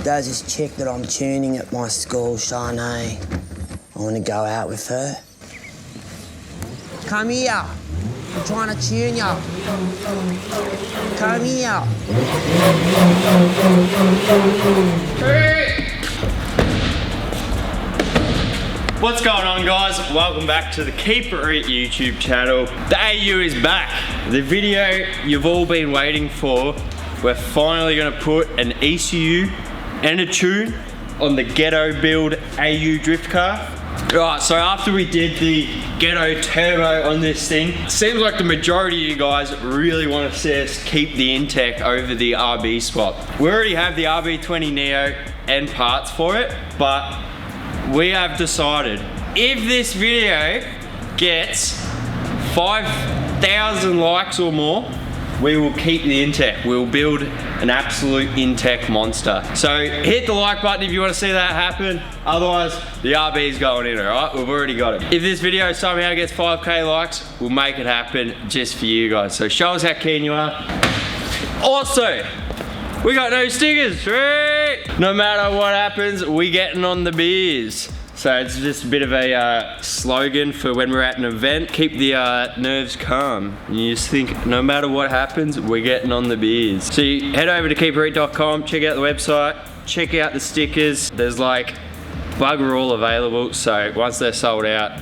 There's this chick that I'm tuning at my school, Shanae. I want to go out with her. Come here. I'm trying to tune you. Come here. What's going on, guys? Welcome back to the Keep It Reet YouTube channel. The AU is back. The video you've all been waiting for. We're finally gonna put an ECU and a tune on the Ghetto build AU drift car. Right, so after we did the Ghetto turbo on this thing, it seems like the majority of you guys really want to see us keep the Intech over the RB swap. We already have the RB20 Neo and parts for it, but we have decided if this video gets 5,000 likes or more, we will keep the Intech. We'll build an absolute Intech monster. So hit the like button if you want to see that happen. Otherwise, the RB is going in, all right? We've already got it. If this video somehow gets 5K likes, we'll make it happen just for you guys. So show us how keen you are. Also, we got no stickers, right? No matter what happens, we getting on the beers. So it's just a bit of a slogan for when we're at an event. Keep the nerves calm. You just think, no matter what happens, we're getting on the beers. So you head over to keepreet.com, check out the website, check out the stickers. There's like bugger all available. So once they're sold out,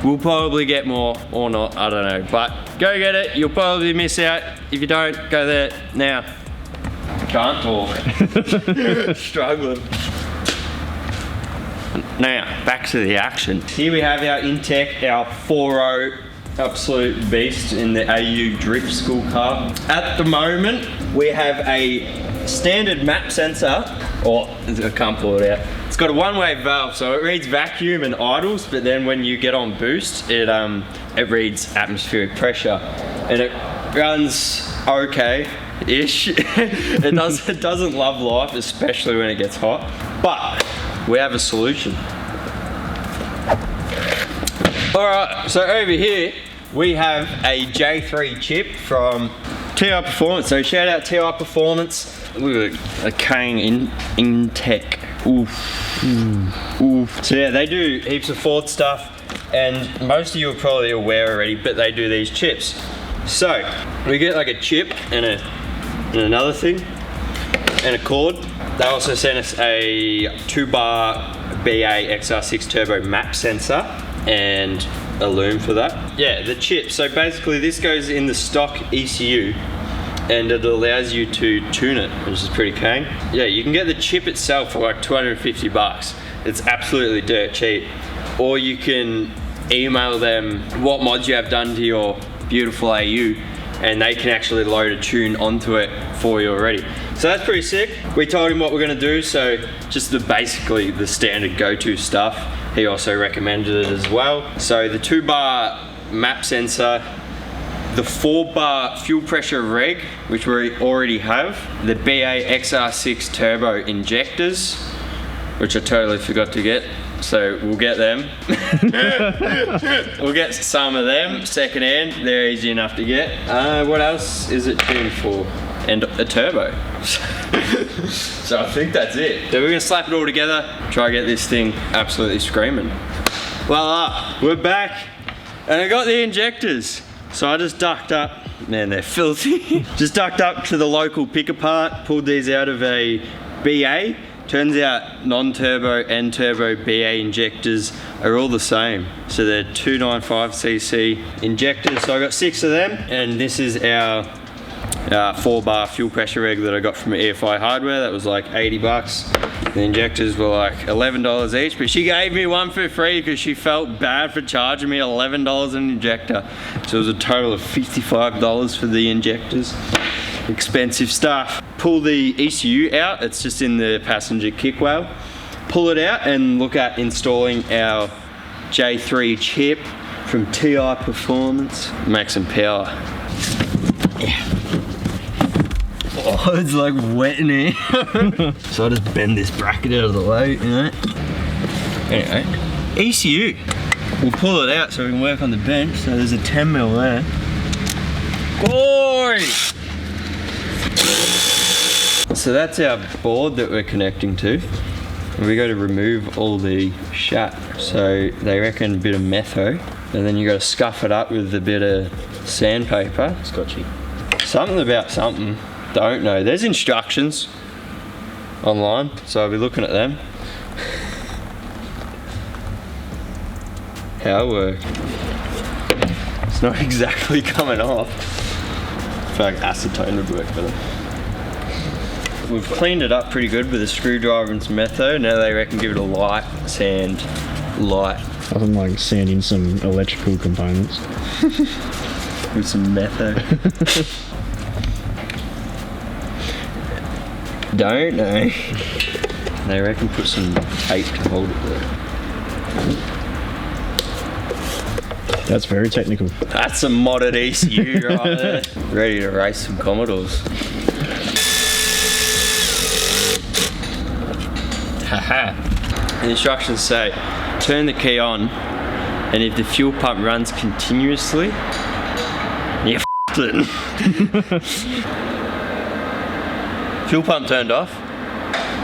we'll probably get more or not, I don't know. But go get it, you'll probably miss out. If you don't, go there now. Can't talk. Struggling. Now, back to the action. Here we have our Intech, our 4.0 absolute beast in the AU drift school car. At the moment, we have a standard map sensor, or I can't pull it out. It's got a one-way valve, so it reads vacuum and idles, but then when you get on boost, it reads atmospheric pressure. And it runs okay-ish. It doesn't love life, especially when it gets hot. But we have a solution. Alright, so over here we have a J3 chip from TI Performance. So shout out TI Performance. Look at a Kane Intech. Oof. Oof. So yeah, they do heaps of Ford stuff, and most of you are probably aware already, but they do these chips. So we get like a chip and another thing and a cord. They also sent us a 2-bar BA XR6 turbo map sensor and a loom for that. Yeah, the chip. So basically this goes in the stock ECU and it allows you to tune it, which is pretty keen. Yeah, you can get the chip itself for like 250 bucks. It's absolutely dirt cheap. Or you can email them what mods you have done to your beautiful AU and they can actually load a tune onto it for you already. So that's pretty sick. We told him what we're gonna do, so just basically the standard go-to stuff. He also recommended it as well. So the 2-bar map sensor, the 4-bar fuel pressure reg, which we already have, the BA XR6 turbo injectors, which I totally forgot to get. So we'll get them. We'll get some of them secondhand. They're easy enough to get. What else is it tuned for? And a turbo. So I think that's it. So we're gonna slap it all together, try to get this thing absolutely screaming. Voila, we're back. And I got the injectors. So I just ducked up, man, they're filthy. Just ducked up to the local pick apart, pulled these out of a BA. Turns out non-turbo and turbo BA injectors are all the same. So they're 295cc injectors. So I got 6 of them, and this is our 4-bar fuel pressure reg that I got from EFI Hardware. That was like 80 bucks. The injectors were like $11 each, but she gave me one for free because she felt bad for charging me $11 an injector. So it was a total of $55 for the injectors. Expensive stuff. Pull the ECU out, it's just in the passenger kick wheel. Pull it out and look at installing our J3 chip from TI Performance. Make some power. Yeah. Oh, it's like wet in here. So I just bend this bracket out of the way, you know. Anyway, ECU. We'll pull it out so we can work on the bench. So there's a 10mm there. Boy! So that's our board that we're connecting to. And we got to remove all the shat. So they reckon a bit of metho, and then you got to scuff it up with a bit of sandpaper. Scotchy. Something about something. Don't know. There's instructions online, so I'll be looking at them. How it works. It's not exactly coming off. I feel like acetone would work better. We've cleaned it up pretty good with a screwdriver and some metho. Now they reckon give it a light sand. Light. Nothing like sanding some electrical components. With some metho. Don't know. They reckon put some tape to hold it there. That's very technical. That's some modded ECU right there. Ready to race some Commodores. Haha. The instructions say, turn the key on, and if the fuel pump runs continuously, you f***ed it. Fuel pump turned off.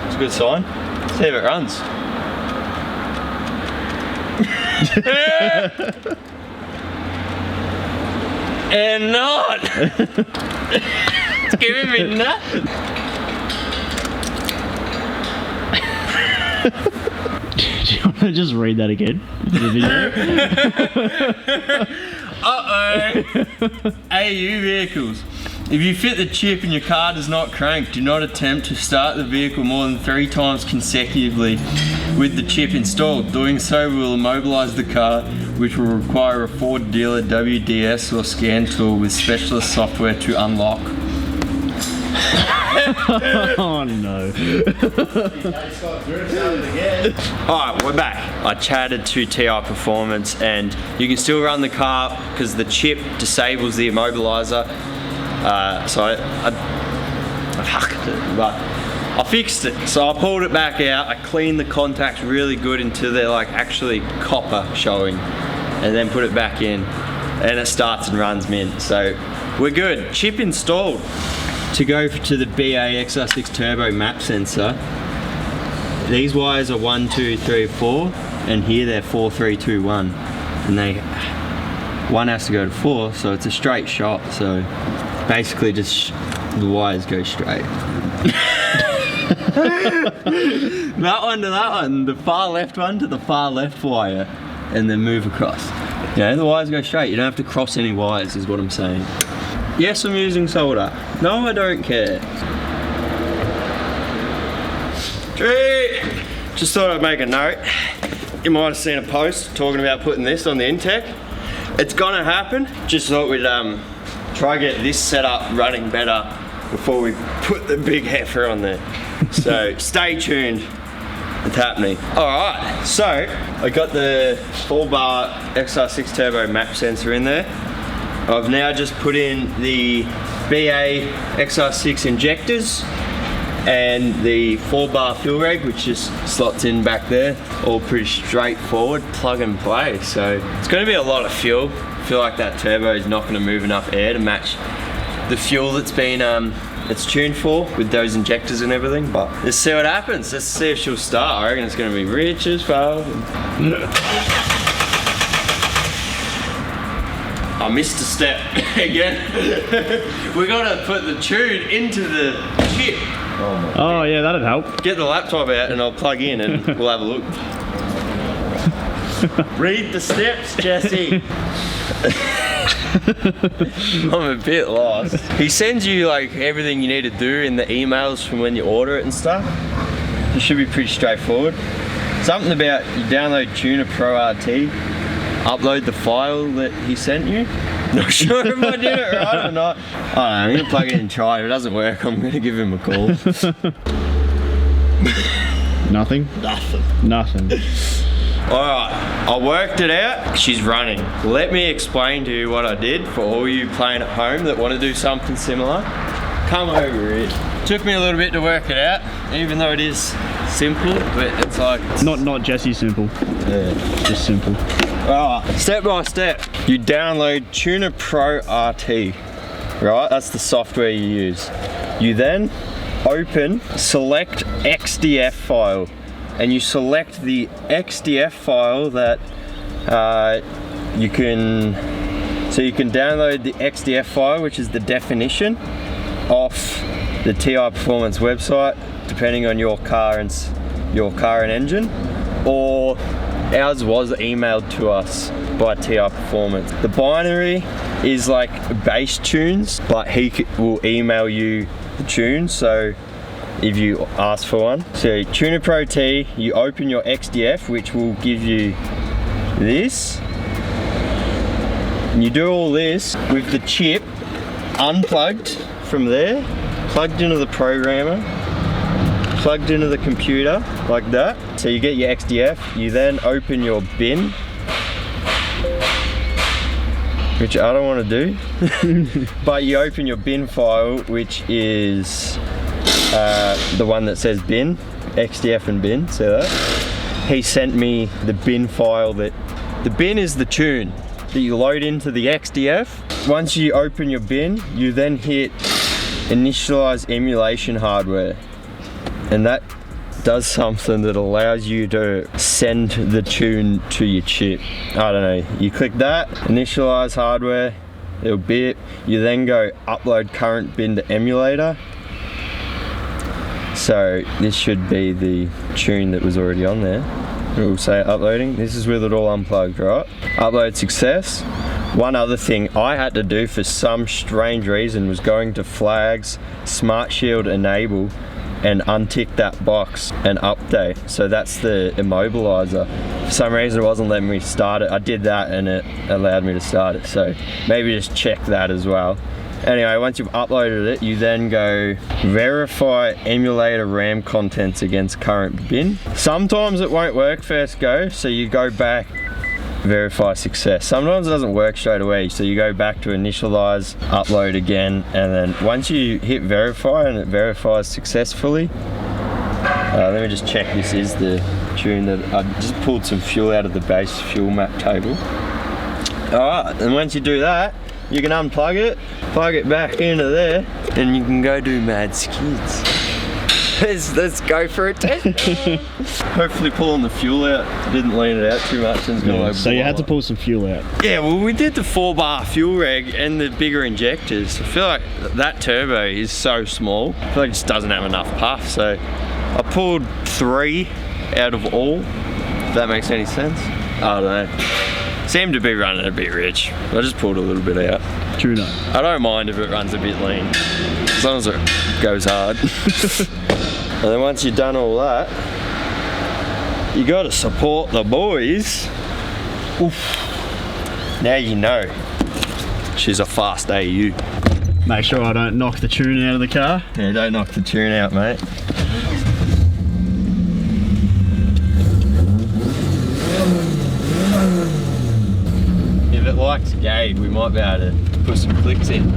It's a good sign. See if it runs. And not. It's giving me nothing. Do you want to just read that again? The video? Uh-oh. AU vehicles. If you fit the chip and your car does not crank, do not attempt to start the vehicle more than 3 times consecutively with the chip installed. Doing so will immobilize the car, which will require a Ford dealer WDS or scan tool with specialist software to unlock. Oh no. Alright, we're back. I chatted to TI Performance, and you can still run the car because the chip disables the immobilizer. So I fucked it, but I fixed it. So I pulled it back out, I cleaned the contacts really good until they're like actually copper showing, and then put it back in, and it starts and runs mint. So we're good. Chip installed. To go to the BA XR6 Turbo map sensor, these wires are 1, 2, 3, 4, and here they're 4, 3, 2, 1. And one has to go to 4, so it's a straight shot. So basically just the wires go straight. That one to that one, the far left one to the far left wire, and then move across. Yeah, the wires go straight. You don't have to cross any wires, is what I'm saying. Yes, I'm using solder. No, I don't care. Just thought I'd make a note. You might have seen a post talking about putting this on the Intech. It's gonna happen. Just thought we'd try get this setup running better before we put the big heifer on there. So stay tuned. It's happening. Alright, so I got the 4-bar XR6 Turbo map sensor in there. I've now just put in the BA XR6 injectors and the 4-bar fuel reg, which just slots in back there. All pretty straightforward, plug and play. So it's going to be a lot of fuel. I feel like that turbo is not going to move enough air to match the fuel that's been it's tuned for with those injectors and everything. But let's see what happens. Let's see if she'll start. I reckon it's going to be rich as well. I missed a step again. We gotta put the tune into the chip. Oh yeah, that'd help. Get the laptop out and I'll plug in and we'll have a look. Read the steps, Jesse. I'm a bit lost. He sends you like everything you need to do in the emails from when you order it and stuff. It should be pretty straightforward. Something about you download Tuner Pro RT. Upload the file that he sent you. Not sure if I did it right or not. I don't know, I'm gonna plug it in and try. If it doesn't work, I'm gonna give him a call. Nothing? Nothing. Alright, I worked it out. She's running. Let me explain to you what I did for all you playing at home that want to do something similar. Come over it. Took me a little bit to work it out, even though it is simple, but it's like... Not Jesse simple. Yeah. Just simple. Alright, step by step, you download Tuner Pro RT, right? That's the software you use. You then open, select XDF file, and you select the XDF file that you can download the XDF file, which is the definition off the TI Performance website, depending on your car and engine, or ours was emailed to us by TI Performance. The binary is like bass tunes, but he will email you the tunes, so if you ask for one. So Tuner Pro T, you open your XDF, which will give you this. And you do all this with the chip unplugged from there, plugged into the programmer, plugged into the computer like that. So you get your XDF, you then open your bin, which I don't want to do, but you open your bin file, which is the one that says bin, XDF and bin, see that? He sent me the bin file the bin is the tune that you load into the XDF. Once you open your bin, you then hit initialize emulation hardware, and that does something that allows you to send the tune to your chip. I don't know, you click that, initialize hardware, it'll beep, you then go upload current bin to emulator. So this should be the tune that was already on there. It will say uploading. This is with it all unplugged, right? Upload success. One other thing I had to do for some strange reason was going to flags, Smart Shield enable, and untick that box and update. So that's the immobilizer. For some reason it wasn't letting me start it. I did that and it allowed me to start it. So maybe just check that as well. Anyway, once you've uploaded it, you then go verify emulator RAM contents against current bin. Sometimes it won't work first go, so you go back, verify success. Sometimes it doesn't work straight away, so you go back to initialize, upload again, and then once you hit verify and it verifies successfully, let me just check this is the tune that I just pulled some fuel out of the base fuel map table. Alright, and once you do that, you can unplug it, plug it back into there, and you can go do mad skids. Let's go for a test. Hopefully pulling the fuel out didn't lean it out too much. And Yeah, so you had to pull some fuel out. Yeah, well we did the 4-bar fuel reg and the bigger injectors. I feel like that turbo is so small. I feel like it just doesn't have enough puff, so I pulled 3 out of all, if that makes any sense. I don't know. Seemed to be running a bit rich. I just pulled a little bit out. True no. I don't mind if it runs a bit lean, as long as it goes hard. And then once you've done all that, you got to support the boys. Oof. Now you know. She's a fast AU. Make sure I don't knock the tune out of the car. Yeah, don't knock the tune out, mate. If it likes Gabe, we might be able to put some clicks in.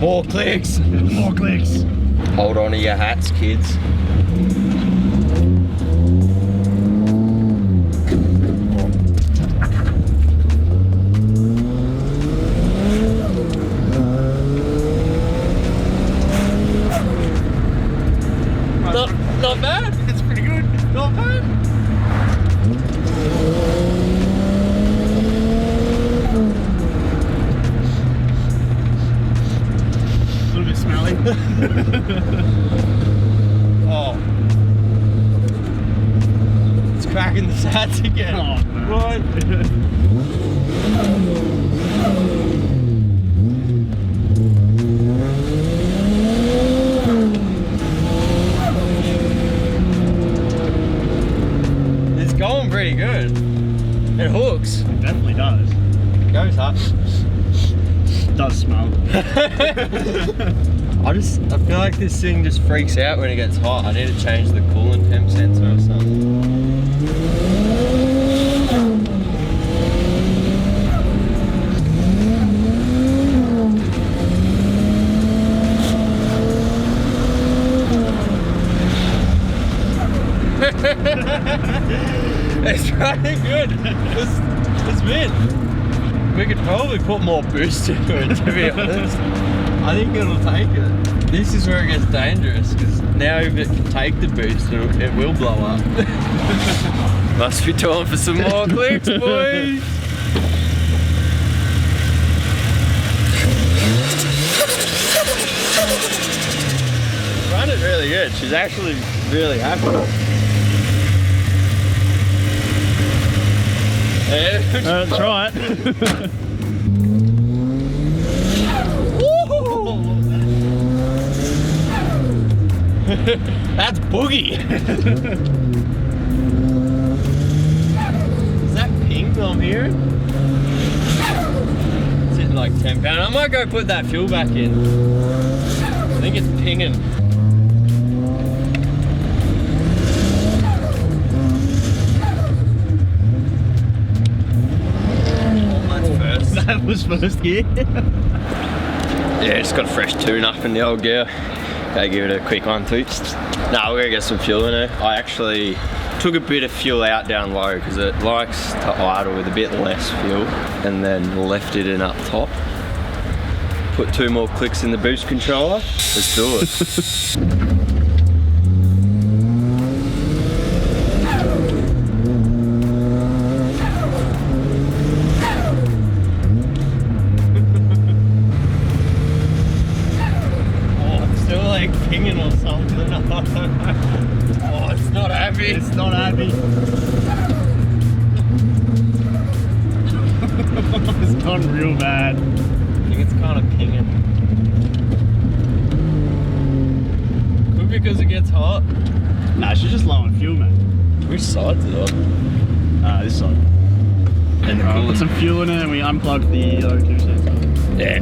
More clicks! More clicks. Hold on to your hats, kids. Not bad. It's pretty good. Not bad. A little bit smelly. Oh. It's cracking the sats again. Oh, no. What? Going pretty good. It hooks. It definitely does. Goes up. It does smell. I feel like this thing just freaks out when it gets hot. I need to change the coolant temp sensor or something. It's running good. It's mint. We could probably put more boost into it, to be honest. I think it'll take it. This is where it gets dangerous, because now if it can take the boost, it will blow up. Must be time for some more clicks, boys. Running really good. She's actually really happy. Yeah. Try it. That's boogie. Is that pink I'm hearing? It's hitting like 10 pounds. I might go put that fuel back in. I think it's pinging. That was first gear. Yeah, just got a fresh tune up in the old gear. Gotta give it a quick one too. Nah, we're gonna get some fuel in it. I actually took a bit of fuel out down low because it likes to idle with a bit less fuel, and then left it in up top. Put 2 more clicks in the boost controller. Let's do it. Pinging or something. Oh, it's not happy. It's not happy. It's gone real bad. I think it's kind of pinging. Could be because it gets hot. Nah, she's just low on fuel, man. Which side's it on? This side. And Put some fuel in it and we unplugged the O2 sensor. Yeah.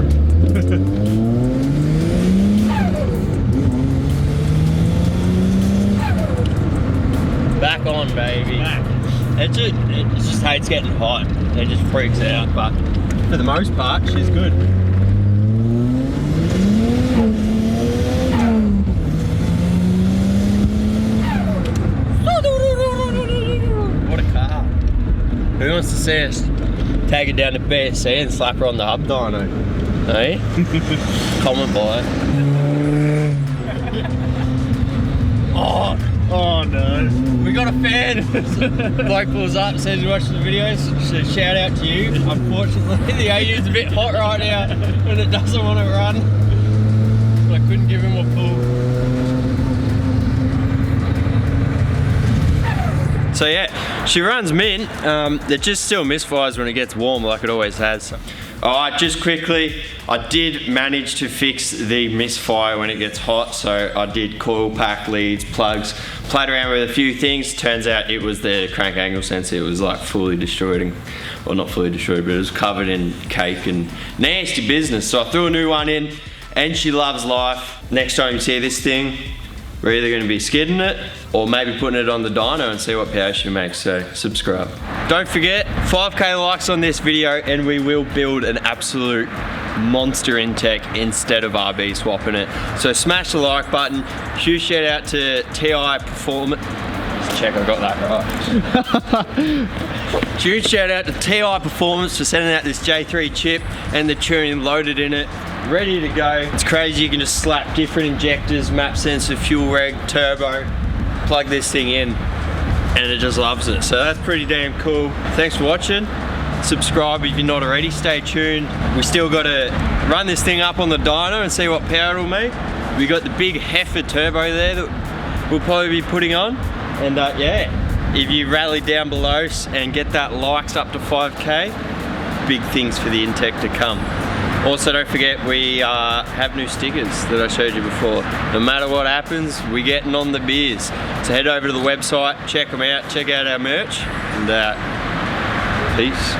Back on, baby. Back. It just hates getting hot. It just freaks out, but for the most part, she's good. What a car. Who wants to see us take it down to BSC and slap her on the hub dyno? Hey? Comment below. Oh no. We got a fan. Bloke pulls up, says he watches the videos, so shout out to you. Unfortunately, the AU's a bit hot right now and it doesn't want to run. So I couldn't give him a pull. So yeah, she runs mint. It just still misfires when it gets warm like it always has. Alright, just quickly, I did manage to fix the misfire when it gets hot, so I did coil pack leads, plugs, played around with a few things. Turns out it was the crank angle sensor. It was like fully destroyed, well not fully destroyed, but it was covered in cake and nasty business. So I threw a new one in and she loves life. Next time you see this thing, we're either going to be skidding it or maybe putting it on the dyno and see what power she makes, so subscribe. Don't forget, 5k likes on this video and we will build an absolute monster Intech instead of RB swapping it. So smash the like button. Huge shout out to TI Performance. Check I got that right. Huge shout out to TI Performance for sending out this J3 chip and the tuning loaded in it. Ready to go. It's crazy, you can just slap different injectors, map sensor, fuel reg, turbo, plug this thing in and it just loves it. So that's pretty damn cool. Thanks for watching. Subscribe if you're not already, stay tuned. We still got to run this thing up on the dyno and see what power it'll make. We got the big heifer turbo there that we'll probably be putting on. And yeah, if you rally down below and get that likes up to 5k, big things for the Intech to come. Also, don't forget we have new stickers that I showed you before. No matter what happens, we're getting on the beers. So head over to the website, check them out, check out our merch, and peace.